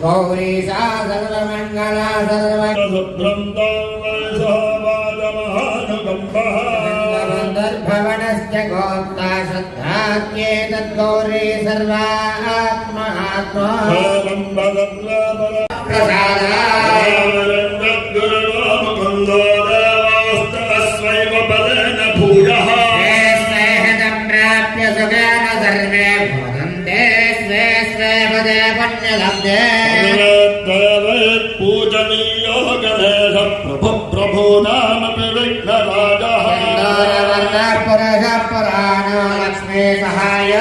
गौरी सा सर्वमंगला सर्वभवनस्य गोप्ता श्रद्धात्येतद्गौरी सर्वात्महात्मा पूजनीयो गणेश प्रभो नाम विघ्नराजः लक्ष्मी सहाय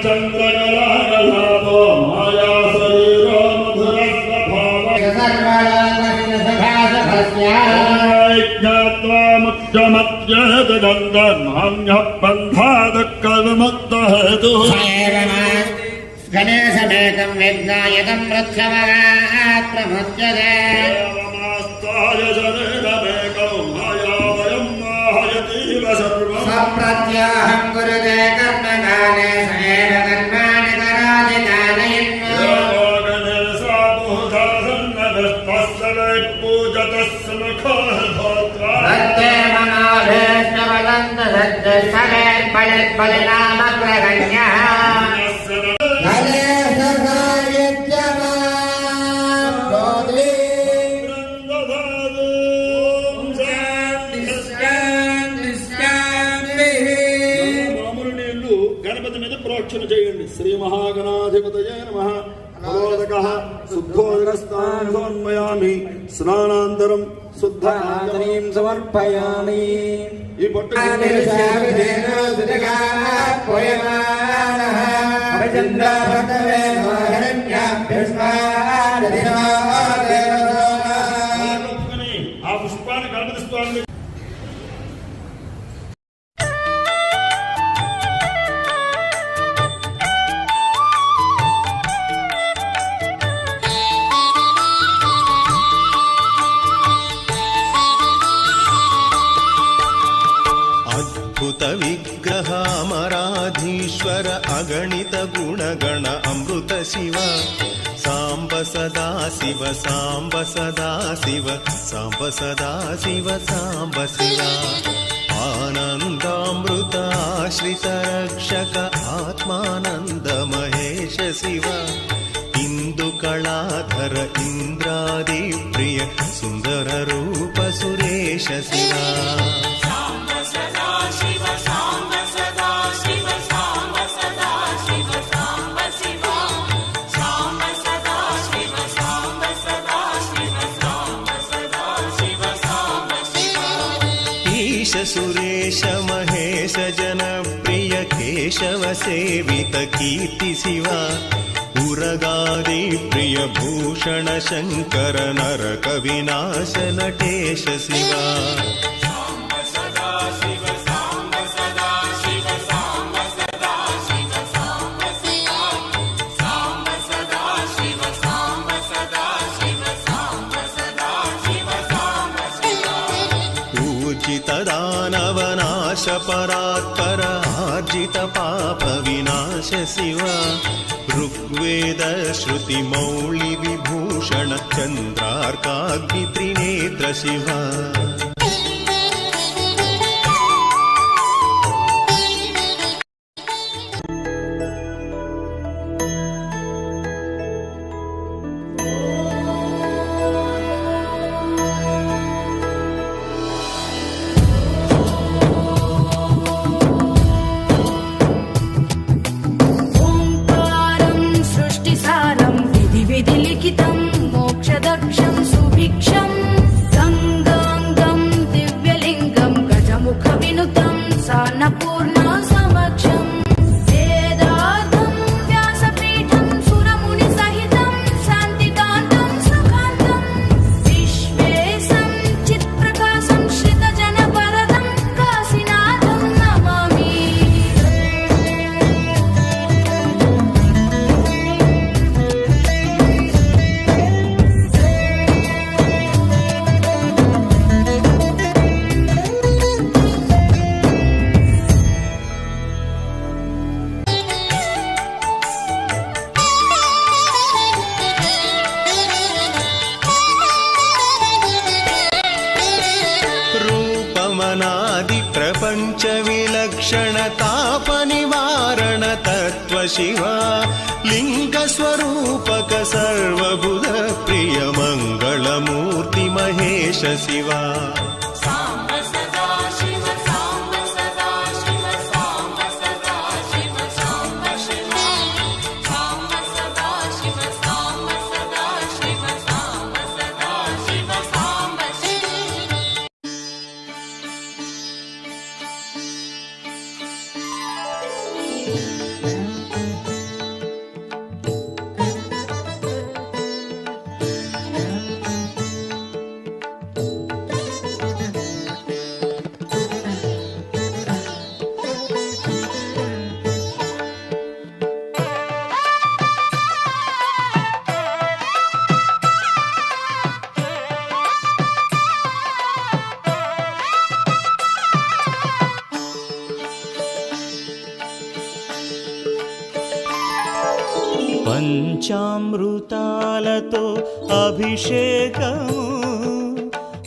चंद्रकलागो माया शरीरो मधुरस्वभावज्ञात्वा मुच्यमत्येतदन्तर्मान्यः बन्धादकर्मुक्तः गणेशमेकं विघ्नायकं रक्षमात् प्रमुच्यते सप्रत्याहं कुरुते कर्मकाले स एव कर्माणि करोति कारयन् ప్రోక్షణ చేయండి. శ్రీ మహాగణాధిపతయే నమః. నమోదకః శుద్ధోదకస్థానం సమర్పయామి. స్నానాంతరం శుద్ధాంతరీం సమర్పయామి. ఈ పొట్టు ఆ పుష్పాన్ని గణపతి స్వామి विग्रहामराधीश्वर अगणित गुणगण अमृत शिव सांब सदा शिव सांब सदा शिव सांब सदा शिव सांब शिव आनन्दामृत आश्रित रक्षक आत्मानन्द महेश शिव इंदुकलाधर इंद्रादि प्रिय सुंदर रूप सुरेश शिव सुरेश महेश जन प्रिय केशव सेवित कीर्ति शिवा उरगादि प्रिय भूषण शंकर नरक विनाश नटेश शिवा दानवनाश परात्पर आर्जित पाप विनाश शिव ऋग्वेद श्रुति मौलि विभूषण चंद्रार्काग्नि त्रिनेत्र शिव मोक्षदक्षं सुभिक्षं गंगां पञ्चविलक्षणतापनिवारण तत्त्व शिवा लिङ्गस्वरूपक सर्वबुध प्रिय मङ्गलमूर्ति महेश शिवा పంచామృతాలతో అభిషేకము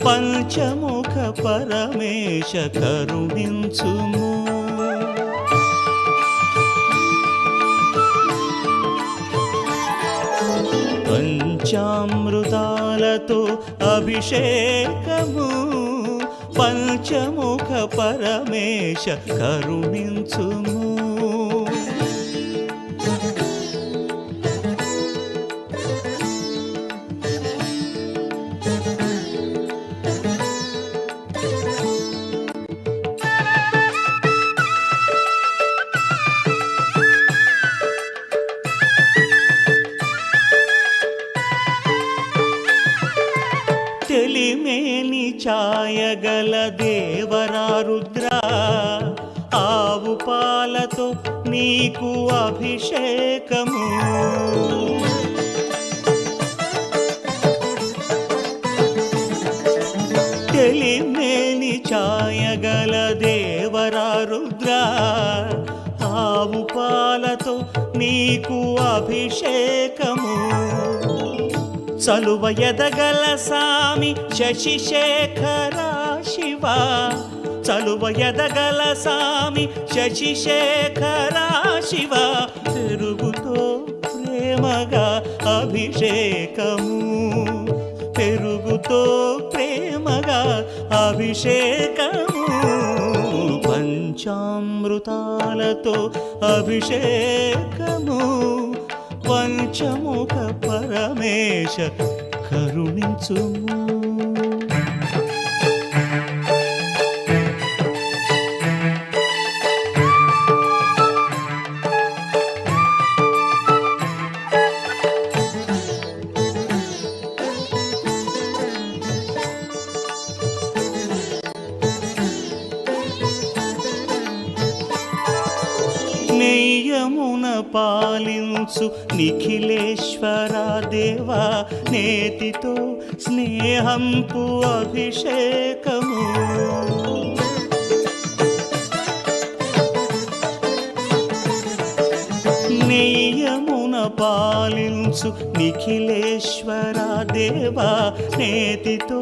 పంచముఖ పరమేశ కరుణించుము పంచామృతాలతో అభిషేకము పంచముఖ పరమేశ కరుణించుము తెలిమేని ఛాయగల దేవరా రుద్ర ఆవు పాలతో నీకు అభిషేకము తెలిమేని ఛాయగల దేవరా రుద్ర ఆవు పాలతో నీకు అభిషేకము చలువ ఎదగల సామి శశిశేఖర శివ చలువ ఎదగల సామి శశిశేఖర శివ పెరుగుతో ప్రేమగా అభిషేకము పెరుగుతో ప్రేమగా అభిషేకము పంచామృతాలతో అభిషేకము పంచముఖ పరమేశ కరుణించుము నెయ్యమున పాలించు నిఖిలేశ్వర దేవా నేతితో స్నేహంపు అభిషేకము నెయ్యమున పాలించు నిఖిలేశ్వర దేవా నేతితో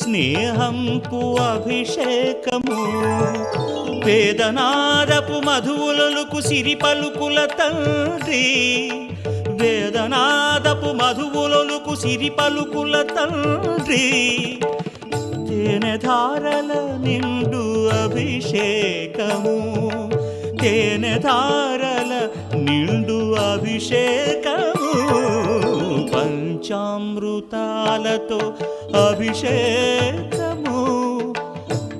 స్నేహంపు అభిషేకము వేదనాదపు మధువులకు సిరి పలుకుల తండ్రి వేదనాదపు మధువులకు సిరి పలుకుల తండ్రి తేనె ధారల నిండు అభిషేకము తేనె ధారల నిండు అభిషేకము పంచామృతాలతో అభిషేకము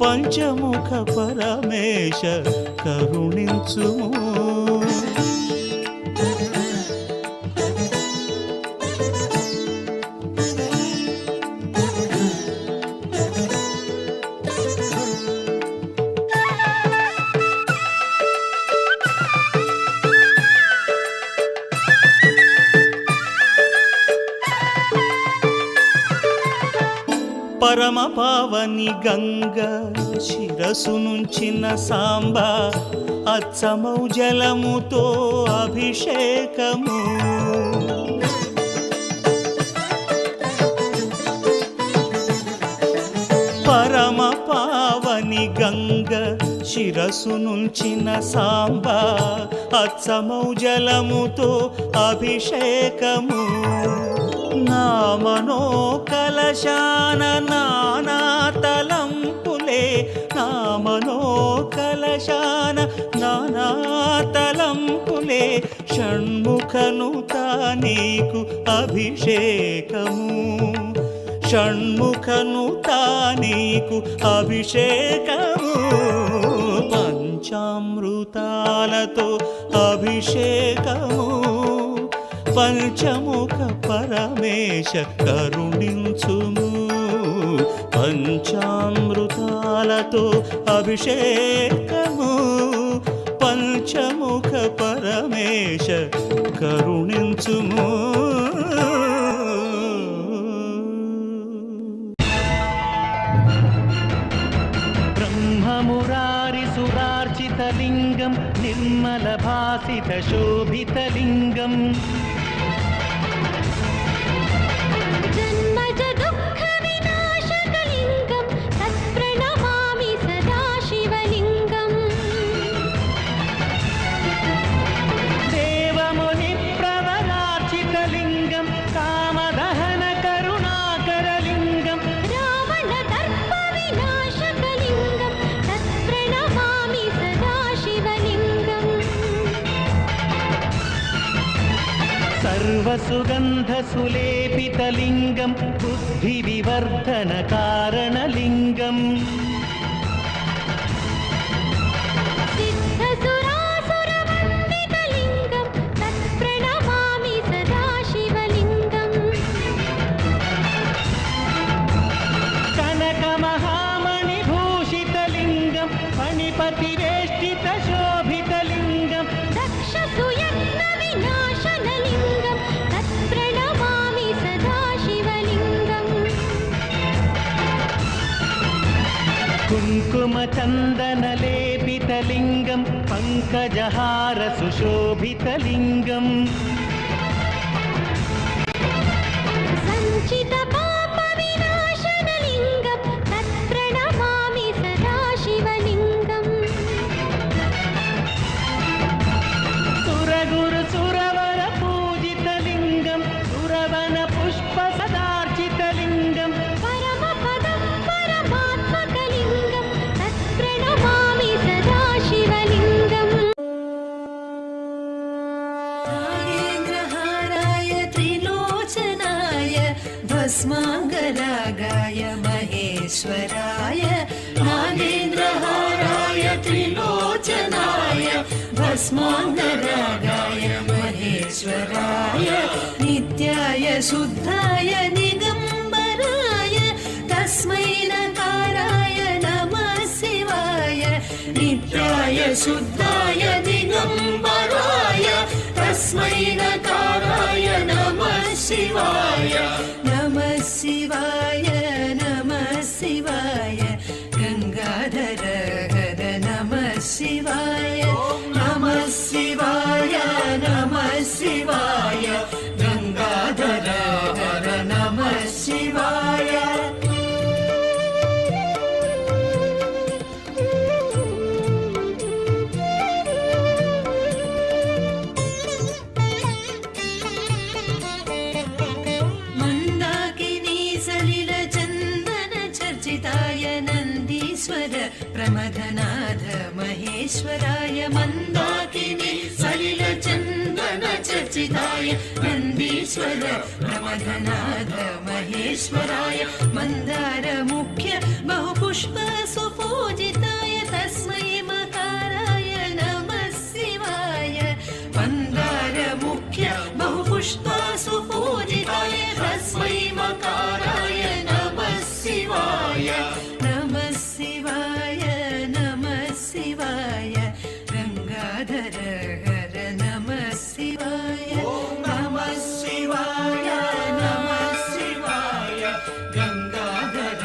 పంచముఖ పరమేశ కరుణించుము పరమ పావని గంగ శిరసు నుంచిన సాంబ అచ్చమౌ జలముతో అభిషేకము పరమ పావని గంగ శిరసు నుంచిన సాంబ అచ్చమౌజలముతో అభిషేకము నామనో కలశాన నానా తలంపులే నామనో కలశాన నానా తలంపులే షణ్ముఖనుత నీకు అభిషేకము షణ్ముఖనుత నీకు అభిషేకము పంచామృతాలతో అభిషేకము పంచముఖ పరమేశ కరుణించుము పంచామృతాలతో అభిషేకము పంచముఖ పరమేశ కరుణించుము బ్రహ్మమురారిసురార్చితలింగం నిర్మలభాసిత శోభితలింగం జన్మజ దుఃఖ వినాశకలింగం తత్ప్రణమామి సదా శివలింగం దేవముని ప్రవరార్చితలింగం కామదహన కరుణాకరలింగం రావణ దర్ప వినాశకలింగం తత్ప్రణమామి సదా శివలింగం సర్వసుగంధసులేపితలింగం బుద్ధివివర్ధనకారణలింగం సిద్ధసురాసురవందితలింగం తత్ప్రణమామి సదా శివలింగం కనకమహామణిభూషితలింగం ఫణిపతివేష్టిత శోభితలింగం దక్షసుయజ్ఞ వినాశనలింగం తత్ప్రణమామి సదా శివలింగం కుంకుమచందనలేపితలింగం పంకజహార సుశోభితలింగం సంచిత పాప వినాశనలింగం తత్ప్రణమామి సదా శివలింగం సురగురు సురవర పూజితలింగం సురవన పుష్ప సదార్చితలింగం పరమపదం పరమాత్మకలింగం తత్ప్రణమామి సదా శివలింగం నాగేంద్రహారాయ త్రిలోచనాయ భస్మాంగరాగాయ మహేశ్వరాయ నాగేంద్రహారాయ త్రిలోచనాయ భస్మాంగరాగాయ మహేశ్వరాయ నిత్యాయ శుద్ధాయ దిగంబరాయ తస్మై నకారాయ నమః శివాయ నిత్యాయ శుద్ధాయ దిగంబరాయ తస్మై నకారాయ నమః శివాయ నమః శివాయ నమః శివాయ గంగాధర హర నమః శివాయ నమః శివాయ నమః శివాయ గంగాధర హర నమః శివాయ మందాకినీ సలిల చందన చర్చితాయ నందీశ్వర ప్రమథనాథ మహేశ్వరాయ మందాకినీ సలిల చందన చర్చితాయ నందీశ్వర ప్రమథనాథ మహేశ్వరాయ మందార ముఖ్య బహుపుష్ప సుపూజితాయ తస్మై మకారాయ నమః శివాయ మందార ముఖ్య బహుపుష్ప సుపూజితాయ తస్మై మకారాయ నమః శివాయ నమః శివాయ నమః శివాయ గంగాధర హర నమః శివాయ నమః శివాయ నమః శివాయ గంగాధర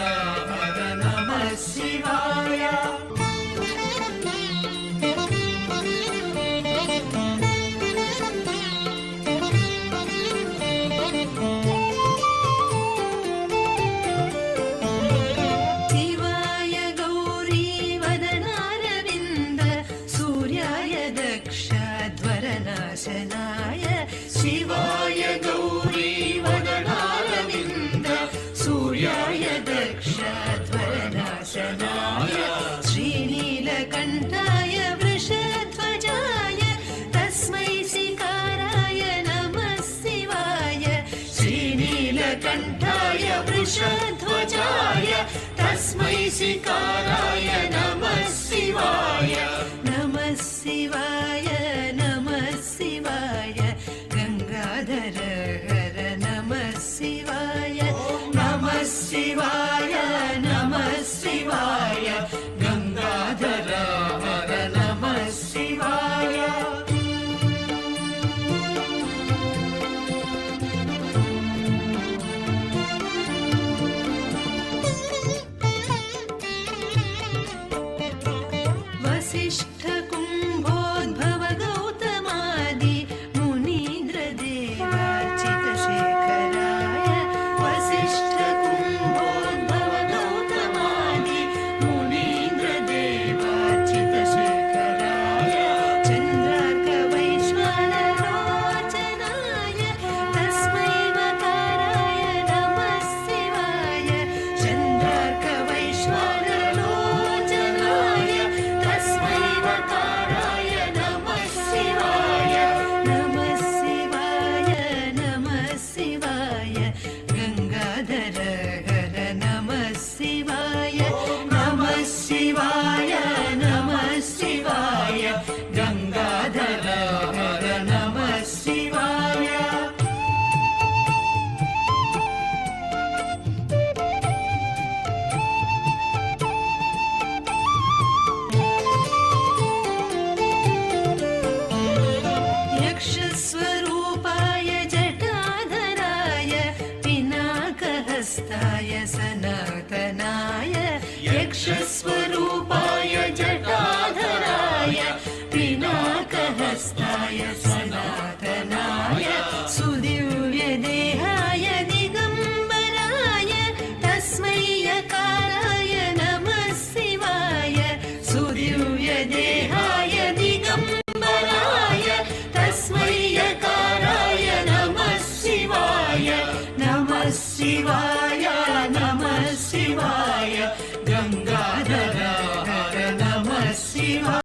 హర నమః శివాయ శివాయ గౌరీ వదనారవింద ऋषिकाराय नमः शिवाय नमः शिवाय नमः शिवाय गंगाधर हर नमः शिवाय नमः शिवाय नमः शिवाय गंगाधर हर नमः शिवाय वसिष्ठ कुम्भोद्भव गौतमादि मुनीन्द्र देवार्चित शेखराय वसिष्ठ कुम्भोद्भव गौतमादि मुनीन्द्र देवार्चित शेखराय चन्द्रार्क वैश्वानरोचनाय तस्मै वकाराय नमः शिवाय चन्द्रार्क वैश्वानरोचनाय तस्मै वकाराय नमः शिवाय नमः शिवाय नमः शिवाय गंगाधर हर नमः शिवाय नमः शिवाय नमः शिवाय गंगाधर हर नमः शिवाय यक्षस्वरूपाय जटाधराय पिनाकहस्ताय सनातनाय यक्षस्वरूपाय जटाधराय पिनाकहस्ताय सनातनाय सुदिव्यदेहाय दिगम्बराय तस्मै यकाराय नमः शिवाय सुदिव्यदेहाय दिगम्बराय तस्मै यकाराय नमः शिवाय नमः शिवाय नमः शिवाय गंगाधर हर नमः शिवाय